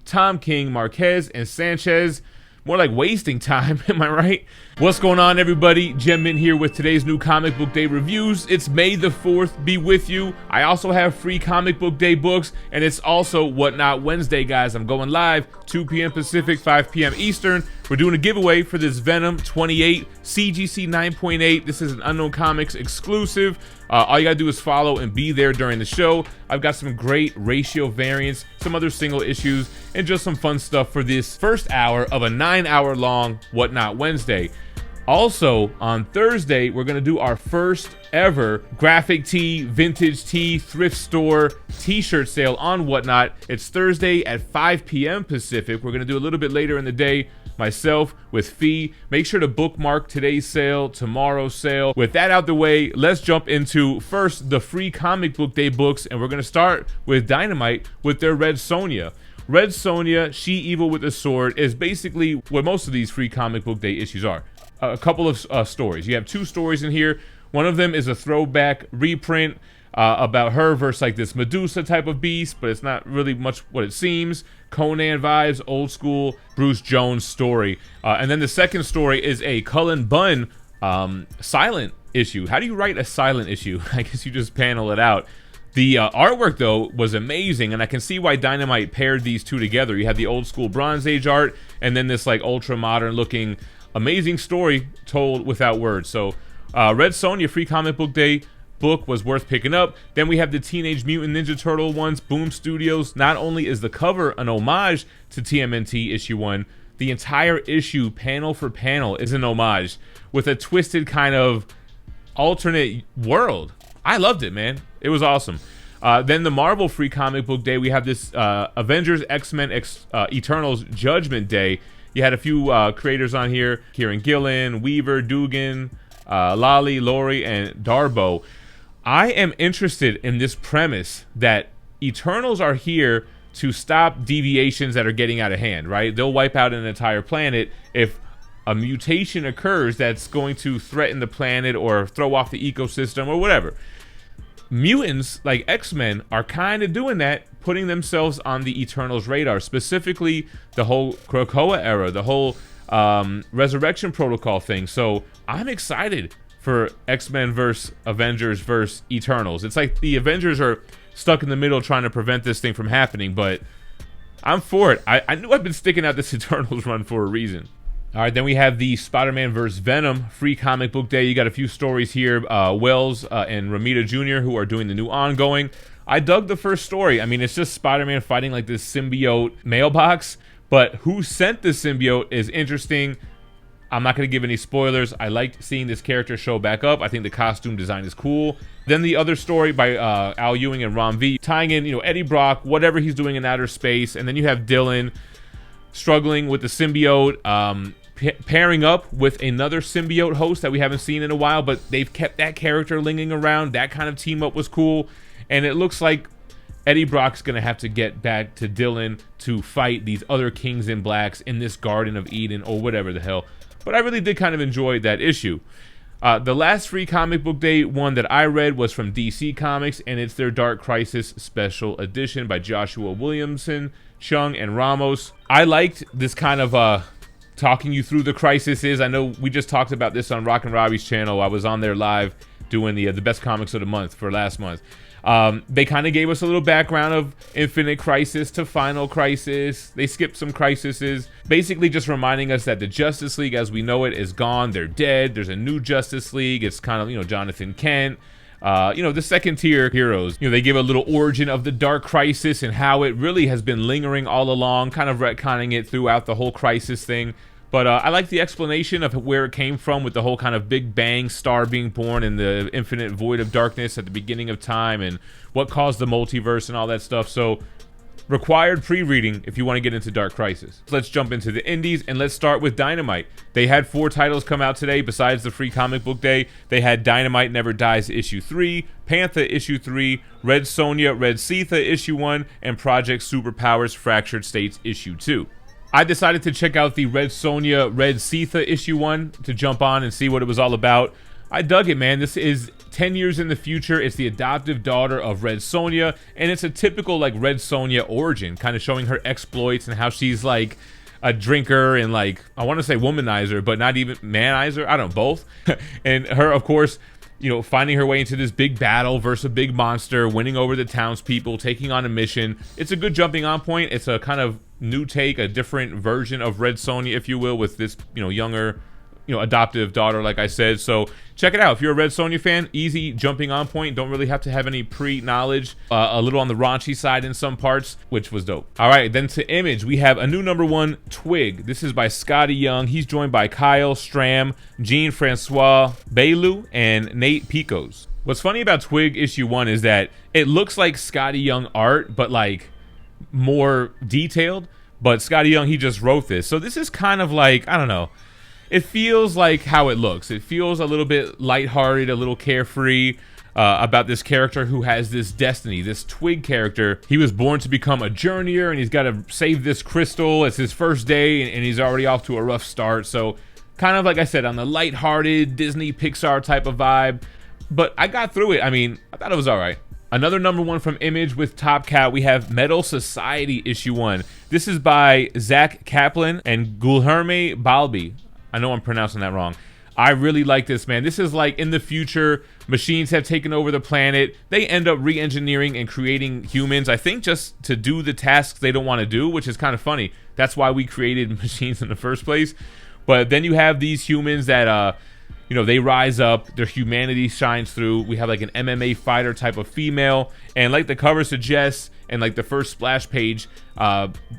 Tom King, Marquez, and Sanchez. More like wasting time, am I right? What's going on, everybody? GemMint here with today's new comic book day reviews. It's May the 4th, be with you. I also have free comic book day books, and it's also Whatnot Wednesday, guys. I'm going live, 2 p.m. Pacific, 5 p.m. Eastern. We're doing a giveaway for this Venom 28 CGC 9.8. This is an Unknown Comics exclusive. All you gotta do is follow and be there during the show. I've got some great ratio variants, some other single issues, and just some fun stuff for this first hour of a 9-hour long Whatnot Wednesday. Also, on Thursday, we're gonna do our first ever graphic tee, vintage tee, thrift store t-shirt sale on Whatnot. It's Thursday at 5 p.m. Pacific. We're gonna do a little bit later in the day, myself with Fee. Make sure to bookmark today's sale, tomorrow's sale. With that out the way, let's jump into first the free comic book day books, and we're gonna start with Dynamite with their Red Sonja. Red Sonja, She Evil with a Sword, is basically what most of these free comic book day issues are. A couple of stories. You have 2 stories in here. One of them is a throwback reprint about her versus like this Medusa type of beast, but it's not really much what it seems. Conan vibes, old school Bruce Jones story. And then the second story is a Cullen Bunn silent issue. How do you write a silent issue? I guess you just panel it out. The artwork, though, was amazing, and I can see why Dynamite paired these two together. You had the old school Bronze Age art, and then this like ultra modern looking amazing story told without words. So Red Sonja free comic book day book was worth picking up. Then we have the Teenage Mutant Ninja Turtle ones. Boom Studios. Not only is the cover an homage to TMNT issue 1, the entire issue panel for panel is an homage with a twisted kind of alternate world. I loved it, man. It was awesome. Then the Marvel free comic book day, we have this Avengers X-Men Eternals Judgment Day. You had a few creators on here: Kieran Gillen, Weaver, Dugan, Lally, Laurie, and Darbo. I am interested in this premise that Eternals are here to stop deviations that are getting out of hand, right? They'll wipe out an entire planet if a mutation occurs that's going to threaten the planet or throw off the ecosystem or whatever. Mutants, like X-Men, are kind of doing that, putting themselves on the Eternals' radar, specifically the whole Krakoa era, the whole Resurrection Protocol thing. So I'm excited for X-Men versus Avengers versus Eternals. It's like the Avengers are stuck in the middle trying to prevent this thing from happening, but I'm for it. I knew I've been sticking out this Eternals run for a reason. All right, then we have the Spider-Man vs. Venom free comic book day. You got a few stories here. Wells and Ramita Jr., who are doing the new ongoing. I dug the first story. I mean, it's just Spider-Man fighting like this symbiote mailbox, but who sent the symbiote is interesting. I'm not going to give any spoilers. I liked seeing this character show back up. I think the costume design is cool. Then the other story by Al Ewing and Ron V, tying in, Eddie Brock, whatever he's doing in outer space. And then you have Dylan struggling with the symbiote, pairing up with another symbiote host that we haven't seen in a while, but they've kept that character lingering around. That kind of team up was cool. And it looks like Eddie Brock's going to have to get back to Dylan to fight these other Kings in Blacks in this Garden of Eden or whatever the hell. But I really did kind of enjoy that issue. The last free comic book day one that I read was from DC Comics, and it's their Dark Crisis Special Edition by Joshua Williamson, Chung, and Ramos. I liked this kind of talking you through the crisis is. I know we just talked about this on Rock and Robbie's channel. I was on there live doing the best comics of the month for last month. They kind of gave us a little background of Infinite Crisis to Final Crisis. They skipped some crises, basically just reminding us that the Justice League as we know it is gone. They're dead. There's a new Justice League. It's kind of, Jonathan Kent, the second tier heroes. They give a little origin of the Dark Crisis and how it really has been lingering all along, kind of retconning it throughout the whole crisis thing. But I like the explanation of where it came from with the whole kind of Big Bang star being born and the infinite void of darkness at the beginning of time and what caused the multiverse and all that stuff. So required pre-reading if you want to get into Dark Crisis. Let's jump into the indies and let's start with Dynamite. They had 4 titles come out today besides the free comic book day. They had Dynamite Never Dies issue 3, Panther issue 3, Red Sonja, Red Sitha issue 1, and Project Superpowers Fractured States issue 2. I decided to check out the Red Sonja, Red Sitha issue 1 to jump on and see what it was all about. I dug it, man. This is 10 years in the future. It's the adoptive daughter of Red Sonja, and it's a typical like Red Sonja origin, kind of showing her exploits and how she's like a drinker and like, I want to say womanizer, but not even manizer. I don't know, both. And her, of course, you know, finding her way into this big battle versus a big monster, winning over the townspeople, taking on a mission. It's a good jumping on point. It's a kind of new take, a different version of Red Sonja, if you will, with this, you know, younger, you know, adoptive daughter, like I said. So check it out. If you're a Red Sonja fan, easy jumping on point. Don't really have to have any pre-knowledge. A little on the raunchy side in some parts, which was dope. All right, then to Image, we have a new #1, Twig. This is by Scotty Young. He's joined by Kyle Stram, Jean-Francois Bailu, and Nate Picos. What's funny about Twig issue 1 is that it looks like Scotty Young art, but like more detailed. But Scotty Young, he just wrote this. So this is kind of like, I don't know. It feels like how it looks. It feels a little bit lighthearted, a little carefree about this character who has this destiny, this Twig character. He was born to become a journeyer, and he's got to save this crystal. It's his first day, and he's already off to a rough start. So kind of like I said, on the lighthearted Disney Pixar type of vibe. But I got through it. I mean, I thought it was all right. Another #1 from Image with Top Cat, we have Metal Society issue 1. This is by Zach Kaplan and Gulherme Balbi. I know I'm pronouncing that wrong. I really like this, man. This is like in the future, machines have taken over the planet. They end up re-engineering and creating humans, I think just to do the tasks they don't want to do, which is kind of funny. That's why we created machines in the first place. But then you have these humans that, you know, they rise up, their humanity shines through. We have like an MMA fighter type of female, and like the cover suggests, and like the first splash page,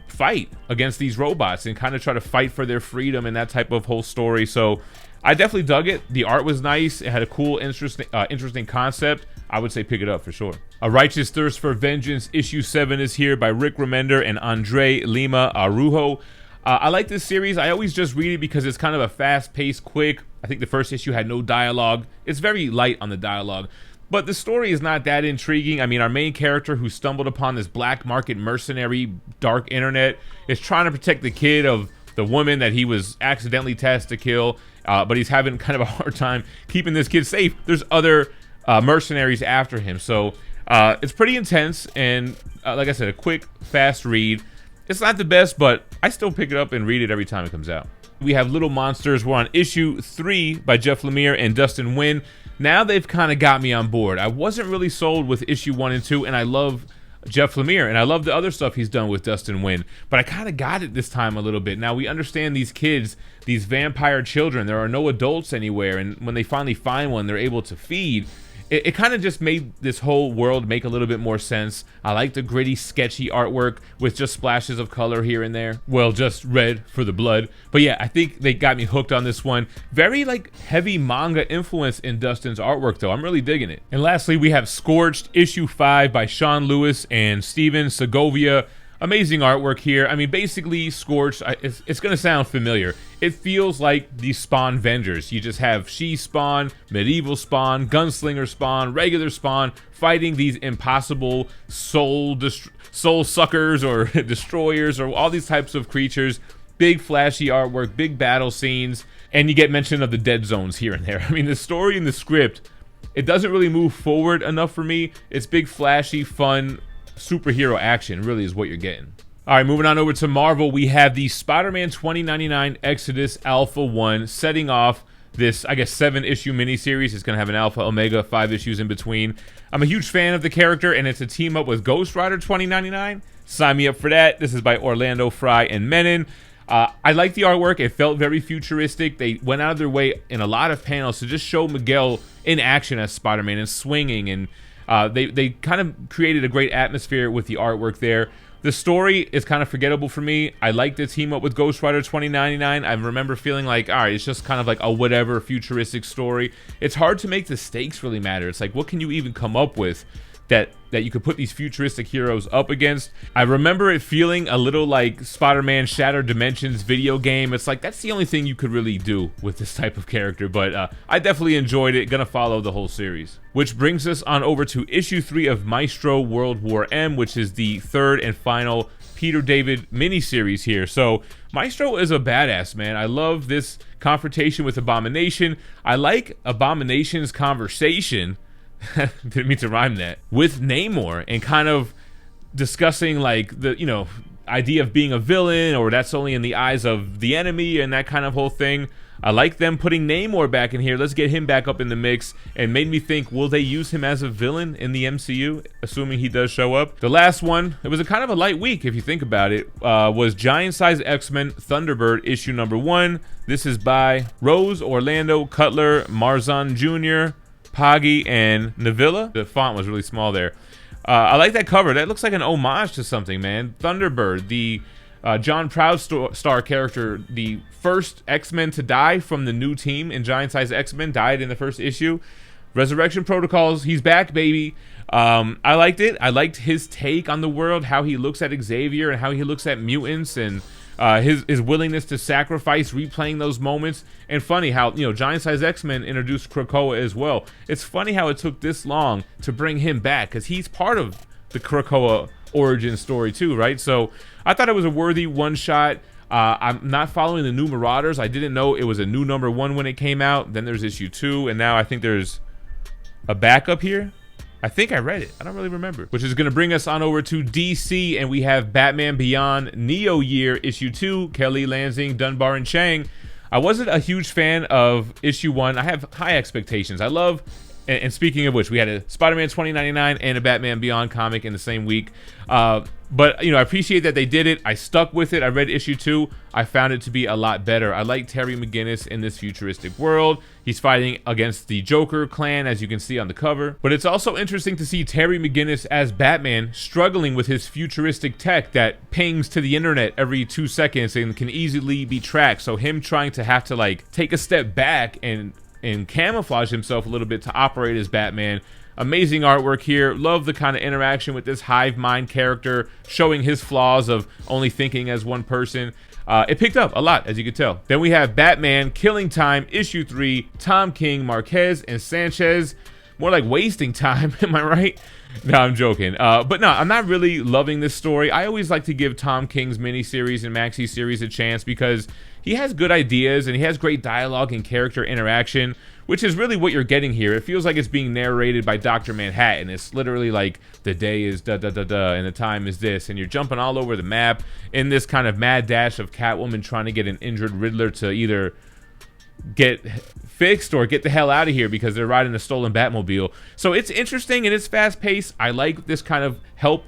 fight against these robots and kind of try to fight for their freedom and that type of whole story. So I definitely dug it. The art was nice. It had a cool, interesting concept. I would say pick it up for sure. A Righteous Thirst for Vengeance issue 7 is here by Rick Remender and Andre Lima Arujo. I like this series. I always just read it because it's kind of a fast-paced, quick. I think the first issue had no dialogue. It's very light on the dialogue. But the story is not that intriguing. I mean, our main character who stumbled upon this black market mercenary dark internet is trying to protect the kid of the woman that he was accidentally tasked to kill. But he's having kind of a hard time keeping this kid safe. There's other mercenaries after him. So it's pretty intense. And like I said, a quick, fast read. It's not the best, but I still pick it up and read it every time it comes out. We have Little Monsters. We're on issue 3 by Jeff Lemire and Dustin Nguyen. Now they've kind of got me on board. I wasn't really sold with issue 1 and 2, and I love Jeff Lemire, and I love the other stuff he's done with Dustin Nguyen, but I kind of got it this time a little bit. Now we understand these kids, these vampire children, there are no adults anywhere, and when they finally find one, they're able to feed. It kind of just made this whole world make a little bit more sense. I like the gritty, sketchy artwork with just splashes of color here and there. Well, just red for the blood. But yeah, I think they got me hooked on this one. Very like heavy manga influence in Dustin's artwork though. I'm really digging it. And lastly, we have Scorched issue 5 by Sean Lewis and Steven Segovia. Amazing artwork here. I mean, basically, Scorched, it's going to sound familiar. It feels like the Spawn Vengers. You just have She-Spawn, Medieval Spawn, Gunslinger Spawn, regular Spawn, fighting these impossible soul suckers or destroyers or all these types of creatures. Big flashy artwork, big battle scenes, and you get mention of the dead zones here and there. I mean, the story and the script, it doesn't really move forward enough for me. It's big, flashy, fun, superhero action really is what you're getting. All right, moving on over to Marvel, we have the Spider-Man 2099 Exodus Alpha 1 setting off this, I guess, 7-issue miniseries. It's going to have an Alpha, Omega, 5 issues in between. I'm a huge fan of the character, and it's a team up with Ghost Rider 2099. Sign me up for that. This is by Orlando Fry and Menon. I like the artwork. It felt very futuristic. They went out of their way in a lot of panels to just show Miguel in action as Spider-Man and swinging, and they kind of created a great atmosphere with the artwork there. The story is kind of forgettable for me. I like the team up with Ghost Rider 2099. I remember feeling like, all right, it's just kind of like a whatever futuristic story. It's hard to make the stakes really matter. It's like, what can you even come up with that you could put these futuristic heroes up against. I remember it feeling a little like Spider-Man Shattered Dimensions video game. It's like that's the only thing you could really do with this type of character, but I definitely enjoyed it. Gonna follow the whole series. Which brings us on over to issue 3 of Maestro World War M, which is the third and final Peter David miniseries here. So Maestro is a badass, man. I love this confrontation with Abomination. I like Abomination's conversation didn't mean to rhyme that, with Namor, and kind of discussing like the, you know, idea of being a villain, or that's only in the eyes of the enemy, and that kind of whole thing. I like them putting Namor back in here. Let's get him back up in the mix, and made me think, will they use him as a villain in the MCU, assuming he does show up? The last one, it was a kind of a light week if you think about it, was Giant Size X-Men Thunderbird issue number 1. This is by Rose, Orlando, Cutler, Marzan Jr., Poggy, and Navilla. The font was really small there. I like that cover. That looks like an homage to something, man. Thunderbird, the John Proudstar character, the first X-Men to die from the new team in Giant Size X-Men, died in the first issue. Resurrection Protocols, he's back, baby. I liked it. I liked his take on the world, how he looks at Xavier and how he looks at mutants, and his willingness to sacrifice, replaying those moments. And funny how, you know, Giant Size X-Men introduced Krakoa as well. It's funny how it took this long to bring him back, because he's part of the Krakoa origin story too, right? So I thought it was a worthy one-shot. I'm not following the new Marauders. I didn't know it was a new number 1 when it came out. Then there's issue 2, and now I think there's a backup here. I think I read it. I don't really remember. Which is going to bring us on over to DC, and we have Batman Beyond Neo Year issue 2, Kelly, Lansing, Dunbar, and Chang. I wasn't a huge fan of issue 1. I have high expectations. I love, and speaking of which, we had a Spider-Man 2099 and a Batman Beyond comic in the same week. But, you know, I appreciate that they did it. I stuck with it. I read issue 2. I found it to be a lot better. I like Terry McGinnis in this futuristic world. He's fighting against the Joker clan, as you can see on the cover. But it's also interesting to see Terry McGinnis as Batman struggling with his futuristic tech that pings to the internet every 2 seconds and can easily be tracked. So him trying to have to, like, take a step back and camouflage himself a little bit to operate as Batman. Amazing artwork here. Love the kind of interaction with this hive mind character, showing his flaws of only thinking as one person. It picked up a lot, as you can tell. Then we have Batman Killing Time issue 3, Tom King, Marquez, and Sanchez. More like wasting time, am I right? No, I'm joking. But no, I'm not really loving this story. I always like to give Tom King's miniseries and maxi series a chance, because he has good ideas and he has great dialogue and character interaction, which is really what you're getting here. It feels like it's being narrated by Dr. Manhattan. It's literally like the day is da-da-da-da and the time is this, and you're jumping all over the map in this kind of mad dash of Catwoman trying to get an injured Riddler to either get fixed or get the hell out of here because they're riding a stolen Batmobile. So it's interesting and it's fast-paced. I like this kind of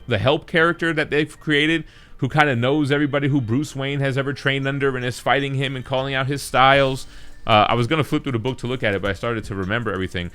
the help character that they've created, who kind of knows everybody who Bruce Wayne has ever trained under and is fighting him and calling out his styles. I was going to flip through the book to look at it, but I started to remember everything.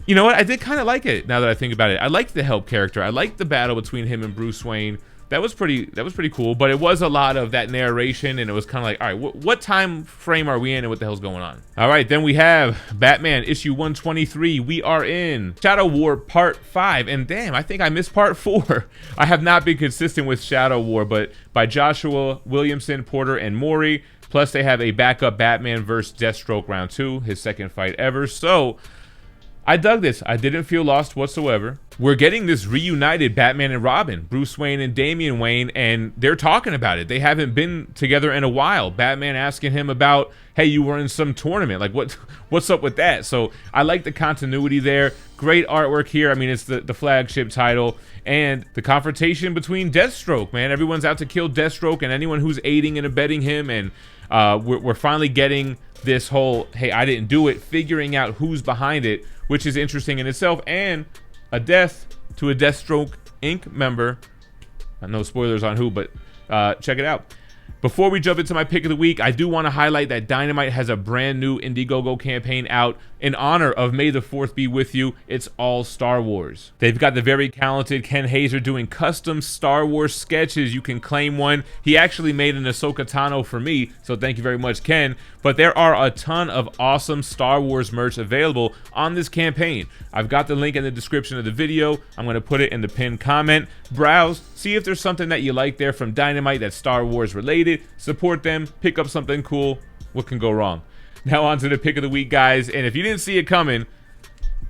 You know what? I did kind of like it now that I think about it. I liked the help character. I liked the battle between him and Bruce Wayne. That was pretty cool, but it was a lot of that narration, and it was kind of like, all right, what time frame are we in and what the hell's going on? All right, then we have Batman issue 123. We are in Shadow War Part 5, and damn, I think I missed Part 4. I have not been consistent with Shadow War, but by Joshua Williamson, Porter, and Mori. Plus, they have a backup Batman vs. Deathstroke Round 2, his second fight ever. So, I dug this. I didn't feel lost whatsoever. We're getting this reunited Batman and Robin, Bruce Wayne and Damian Wayne, and they're talking about it. They haven't been together in a while. Batman asking him about, hey, you were in some tournament. Like, what's up with that? So I like the continuity there. Great artwork here. I mean, it's the flagship title. And the confrontation between Deathstroke, man. Everyone's out to kill Deathstroke and anyone who's aiding and abetting him. And we're finally getting this whole, hey, I didn't do it, figuring out who's behind it, which is interesting in itself. And a death to a Deathstroke Inc. member. No spoilers on who, but check it out. Before we jump into my pick of the week, I do want to highlight that Dynamite has a brand new Indiegogo campaign out in honor of May the 4th be with you. It's all Star Wars. They've got the very talented Ken Hazer doing custom Star Wars sketches. You can claim one. He actually made an Ahsoka Tano for me, so thank you very much, Ken. But there are a ton of awesome Star Wars merch available on this campaign. I've got the link in the description of the video. I'm going to put it in the pinned comment. Browse, see if there's something that you like there from Dynamite that's Star Wars related. Support them, pick up something cool. What can go wrong? Now on to the pick of the week, guys. And if you didn't see it coming,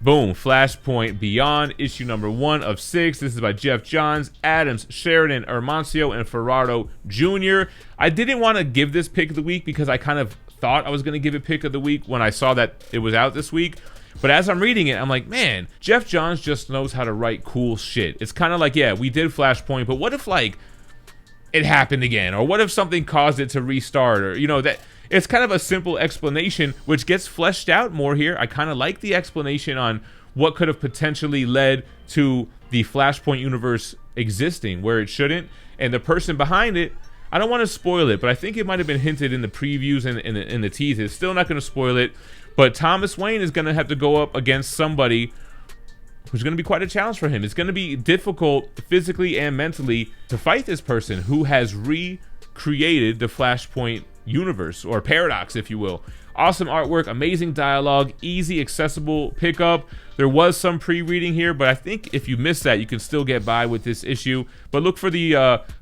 boom, Flashpoint Beyond, issue number 1 of 6. This is by Jeff Johns, Adams, Sheridan, Hermancio, and Ferraro Jr. I didn't want to give this pick of the week because I kind of thought I was going to give it pick of the week when I saw that it was out this week. But as I'm reading it, I'm like, man, Jeff Johns just knows how to write cool shit. It's kind of like, yeah, we did Flashpoint, but what if, like, it happened again? Or what if something caused it to restart? Or, you know, that it's kind of a simple explanation, which gets fleshed out more here. I kind of like the explanation on what could have potentially led to the Flashpoint universe existing where it shouldn't. And the person behind it, I don't want to spoil it, but I think it might have been hinted in the previews and in the teasers. Still not going to spoil it. But Thomas Wayne is going to have to go up against somebody who's going to be quite a challenge for him. It's going to be difficult physically and mentally to fight this person who has recreated the Flashpoint universe, or paradox, if you will. Awesome artwork, amazing dialogue, easy, accessible pickup. There was some pre-reading here, but I think if you missed that, you can still get by with this issue. But look for the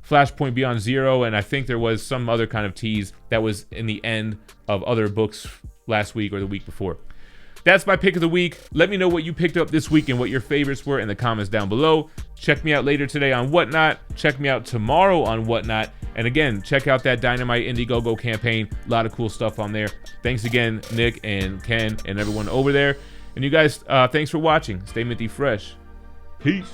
Flashpoint Beyond Zero, and I think there was some other kind of tease that was in the end of other books last week or the week before. That's my pick of the week. Let me know what you picked up this week and what your favorites were in the comments down below. Check me out later today on Whatnot. Check me out tomorrow on Whatnot. And again, check out that Dynamite Indiegogo campaign. A lot of cool stuff on there. Thanks again, Nick and Ken and everyone over there. And you guys, thanks for watching. Stay minty fresh. Peace.